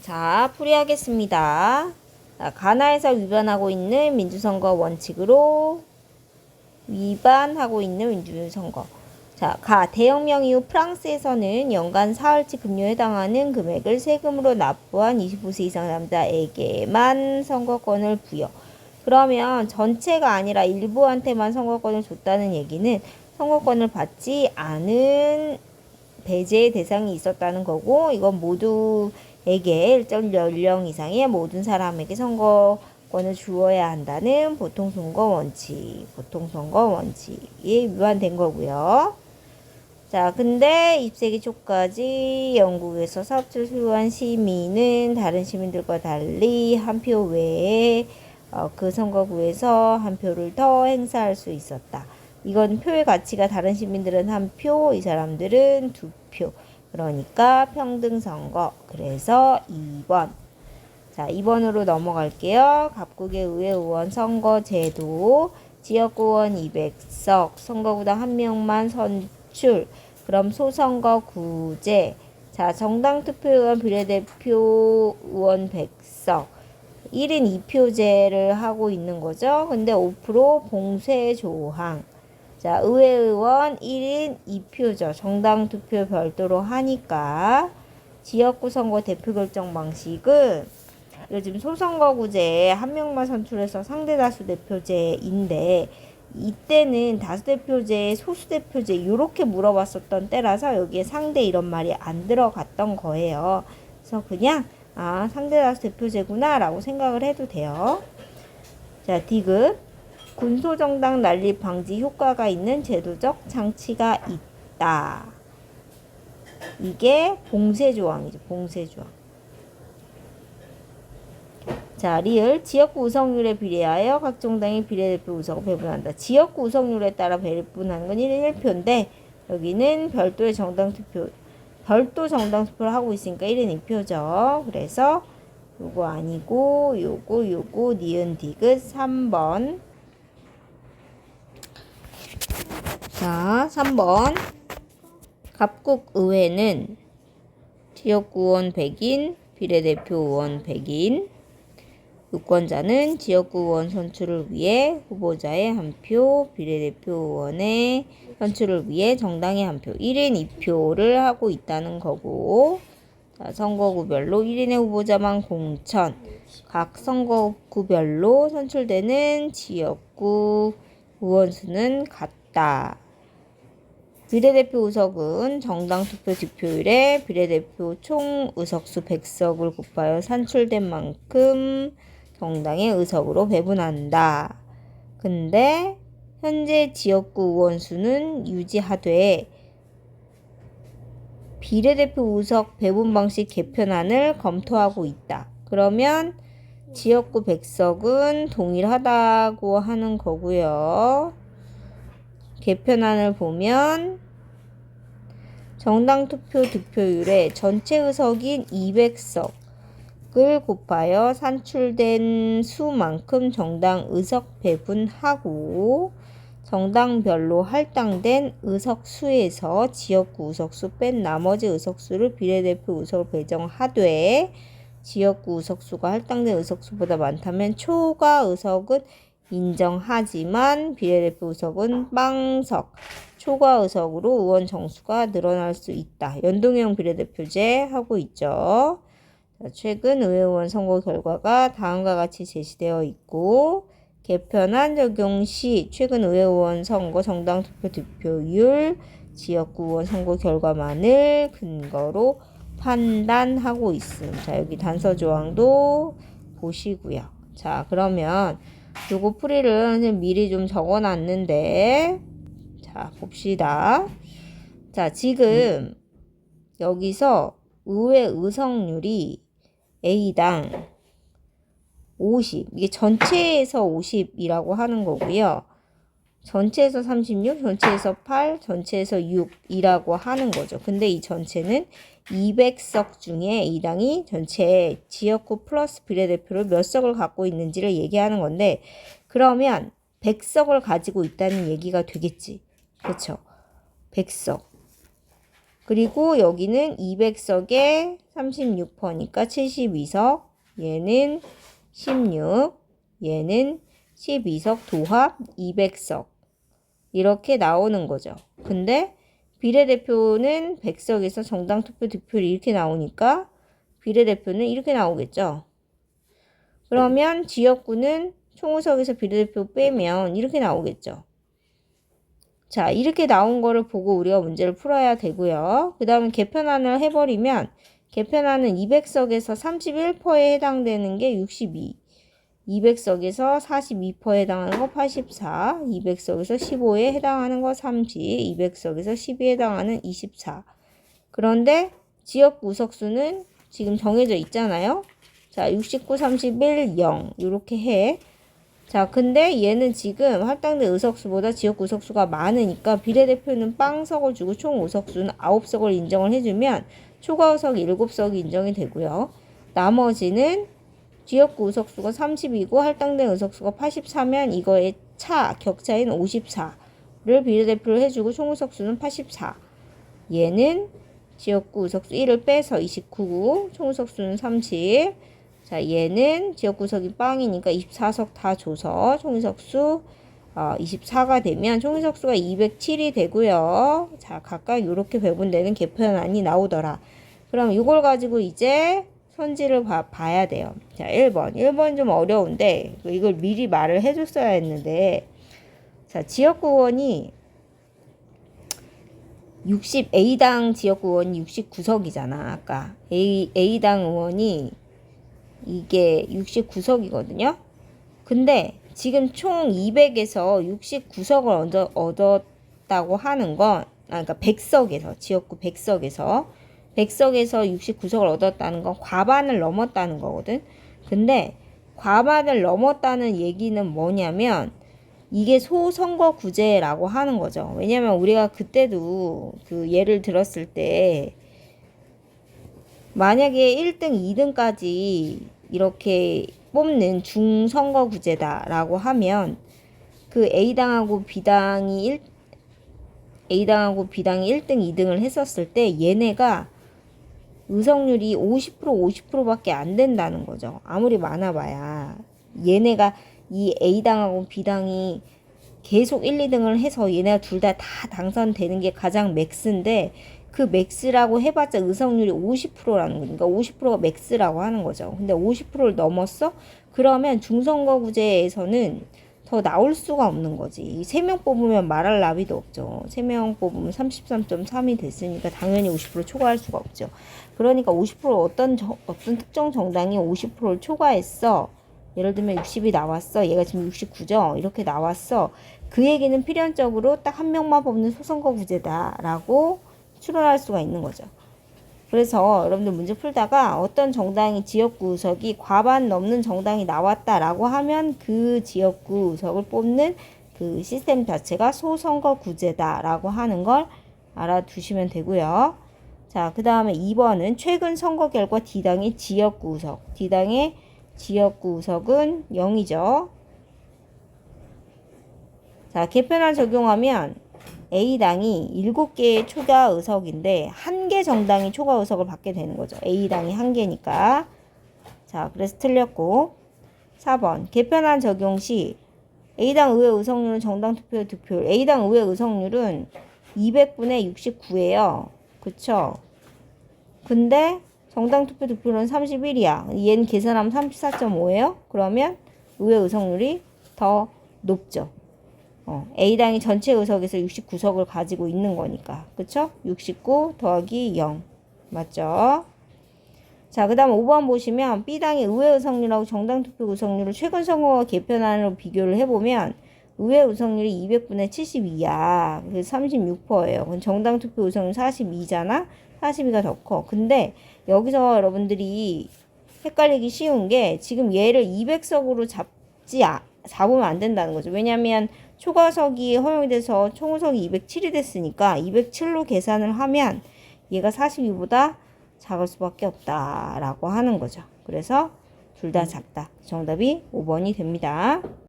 자, 풀이하겠습니다. 자, 가나에서 위반하고 있는 민주선거 원칙으로 위반하고 있는 민주선거. 자, 대혁명 이후 프랑스에서는 연간 사흘치 급료에 해당하는 금액을 세금으로 납부한 25세 이상 남자에게만 선거권을 부여. 그러면 전체가 아니라 일부한테만 선거권을 줬다는 얘기는 선거권을 받지 않은 배제의 대상이 있었다는 거고, 이건 모두에게 일정 연령 이상의 모든 사람에게 선거권을 주어야 한다는 보통선거 원칙에 위반된 거고요. 자, 근데 20세기 초까지 영국에서 사업주를 수료한 시민은 다른 시민들과 달리 한 표 외에 그 선거구에서 한 표를 더 행사할 수 있었다. 이건 표의 가치가 다른 시민들은 한 표, 이 사람들은 두 표. 그러니까 평등선거. 그래서 2번. 자, 2번으로 넘어갈게요. 갑국의 의회의원 선거제도. 지역구원 200석. 선거구당 한 명만 선출. 그럼 소선거구제. 자, 정당투표의원 비례대표 의원 100석. 1인 2표제를 하고 있는 거죠. 근데 5% 봉쇄 조항. 자, 의회의원 1인 2표죠. 정당투표 별도로 하니까. 지역구 선거 대표 결정 방식은 요즘 소선거구제에 한 명만 선출해서 상대다수 대표제인데, 이때는 다수대표제, 소수대표제 이렇게 물어봤었던 때라서 여기에 상대 이런 말이 안 들어갔던 거예요. 그래서 그냥 상대다수 대표제구나 라고 생각을 해도 돼요. 자, 디귿. 군소정당 난립 방지 효과가 있는 제도적 장치가 있다. 이게 봉쇄조항이죠. 봉쇄조항. 자, 리을. 지역구 우석률에 비례하여 각 정당의 비례대표 의석을 배분한다. 지역구 우석률에 따라 배분하는 건 1인 1표인데 여기는 별도 정당 투표를 하고 있으니까 1인 2표죠. 그래서 요거 아니고 요거 니은 디귿 3번. 자, 3번. 갑국의회는 지역구의원 100인, 비례대표 의원 100인, 유권자는 지역구 의원 선출을 위해 후보자의 한 표, 비례대표 의원의 선출을 위해 정당의 한 표, 1인 2표를 하고 있다는 거고, 자, 선거구별로 1인의 후보자만 공천, 각 선거구별로 선출되는 지역구 의원 수는 같다. 비례대표 의석은 정당 투표 득표율에 비례대표 총 의석수 100석을 곱하여 산출된 만큼 정당의 의석으로 배분한다. 근데 현재 지역구 의원 수는 유지하되 비례대표 의석 배분 방식 개편안을 검토하고 있다. 그러면 지역구 100석은 동일하다고 하는 거고요. 개편안을 보면 정당 투표 득표율에 전체 의석인 200석을 곱하여 산출된 수만큼 정당 의석 배분하고 정당별로 할당된 의석수에서 지역구 의석수 뺀 나머지 의석수를 비례대표 의석을 배정하되 지역구 의석수가 할당된 의석수보다 많다면 초과 의석은 인정하지만 비례대표 의석은 빵석, 초과 의석으로 의원 정수가 늘어날 수 있다. 연동형 비례대표제 하고 있죠. 자, 최근 의회의원 선거 결과가 다음과 같이 제시되어 있고, 개편안 적용 시 최근 의회의원 선거 정당 투표 득표율, 지역구 의원 선거 결과만을 근거로 판단하고 있음. 자, 여기 단서 조항도 보시고요. 자, 그러면 요거 풀이를 미리 좀 적어놨는데, 자, 봅시다. 자, 지금 여기서 의회 의석률이 A당 50, 이게 전체에서 50이라고 하는 거고요. 전체에서 36, 전체에서 8, 전체에서 6이라고 하는 거죠. 근데 이 전체는 200석 중에 A당이 전체 지역구 플러스 비례대표를 몇 석을 갖고 있는지를 얘기하는 건데, 그러면 100석을 가지고 있다는 얘기가 되겠지. 그렇죠? 100석. 그리고 여기는 200석에 36%니까 72석. 얘는 16. 얘는 12석 도합 200석. 이렇게 나오는 거죠. 근데 비례대표는 100석에서 정당 투표 득표율이 이렇게 나오니까 비례대표는 이렇게 나오겠죠. 그러면 지역구는 총의석에서 비례대표 빼면 이렇게 나오겠죠. 자, 이렇게 나온 거를 보고 우리가 문제를 풀어야 되고요. 그 다음에 개편안을 해버리면 개편안은 200석에서 31%에 해당되는 게 62. 200석에서 42%에 해당하는 거 84, 200석에서 15에 해당하는 거 30, 200석에서 10에 해당하는 24. 그런데 지역구 의석수는 지금 정해져 있잖아요. 자, 69, 31, 0 이렇게 해. 자, 근데 얘는 지금 할당된 의석수보다 지역구 의석수가 많으니까 비례대표는 빵석을 주고 총 의석수는 9석을 인정을 해주면 초과 의석 7석이 인정이 되고요. 나머지는 지역구 의석수가 30이고 할당된 의석수가 84면 이거의 격차인 54를 비례대표를 해주고 총 의석수는 84. 얘는 지역구 의석수 1을 빼서 29고 총 의석수는 30. 자, 얘는 지역구 의석이 빵이니까 24석 다 줘서 총 의석수 24가 되면 총 의석수가 207이 되고요. 자, 각각 이렇게 배분되는 개편안이 나오더라. 그럼 이걸 가지고 이제 선지를 봐야 돼요. 자, 1번. 1번 좀 어려운데 이걸 미리 말을 해줬어야 했는데 자, 지역구 의원이 A당 지역구 의원이 69석이잖아. 아까 A당 의원이 이게 69석이거든요. 근데 지금 총 200에서 69석을 얻었다고 하는 건 그러니까 100석에서 지역구 100석에서 69석을 얻었다는 건 과반을 넘었다는 거거든. 근데 과반을 넘었다는 얘기는 뭐냐면 이게 소선거구제라고 하는 거죠. 왜냐면 우리가 그때도 그 예를 들었을 때 만약에 1등, 2등까지 이렇게 뽑는 중선거구제다라고 하면 그 A당하고 B당이 1등, 2등을 했었을 때 얘네가 의석률이 50%밖에 안 된다는 거죠. 아무리 많아봐야. 얘네가 이 A당하고 B당이 계속 1, 2등을 해서 얘네가 둘 다 당선되는 게 가장 맥스인데 그 맥스라고 해봤자 의석률이 50%라는 거니까 50%가 맥스라고 하는 거죠. 근데 50%를 넘었어? 그러면 중선거구제에서는 더 나올 수가 없는 거지. 3명 뽑으면 말할 나위도 없죠. 3명 뽑으면 33.3이 됐으니까 당연히 50% 초과할 수가 없죠. 그러니까 50% 어떤 특정 정당이 50%를 초과했어. 예를 들면 60이 나왔어. 얘가 지금 69죠. 이렇게 나왔어. 그 얘기는 필연적으로 딱 한 명만 뽑는 소선거구제다라고 추론할 수가 있는 거죠. 그래서 여러분들 문제 풀다가 어떤 정당이 지역구 의석이 과반 넘는 정당이 나왔다라고 하면 그 지역구 의석을 뽑는 그 시스템 자체가 소선거구제다라고 하는 걸 알아두시면 되고요. 자, 그 다음에 2번은 최근 선거 결과 D당의 지역구 의석. D당의 지역구 의석은 0이죠. 자, 개편안 적용하면 A당이 7개의 초과 의석인데 1개 정당이 초과 의석을 받게 되는 거죠. A당이 1개니까. 자, 그래서 틀렸고 4번 개편안 적용 시 A당 의회 의석률은 정당 투표 득표율. A당 의회 의석률은 200분의 69예요. 그쵸? 근데 정당 투표 득표율은 31이야. 얘는 계산하면 34.5예요. 그러면 의회 의석률이 더 높죠. A당이 전체 의석에서 69석을 가지고 있는 거니까. 그쵸? 69 더하기 0. 맞죠? 자, 그 다음 5번 보시면 B당의 의회 의석률하고 정당 투표 의석률을 최근 선거와 개편안으로 비교를 해보면 의회 의석률이 200분의 72야. 그래서 36%예요. 그럼 정당 투표 의석률 42잖아? 42가 더 커. 근데 여기서 여러분들이 헷갈리기 쉬운 게 지금 얘를 200석으로 잡으면 안 된다는 거죠. 왜냐면 초과석이 허용이 돼서 총의석이 207이 됐으니까 207로 계산을 하면 얘가 42보다 작을 수밖에 없다라고 하는 거죠. 그래서 둘 다 작다. 정답이 5번이 됩니다.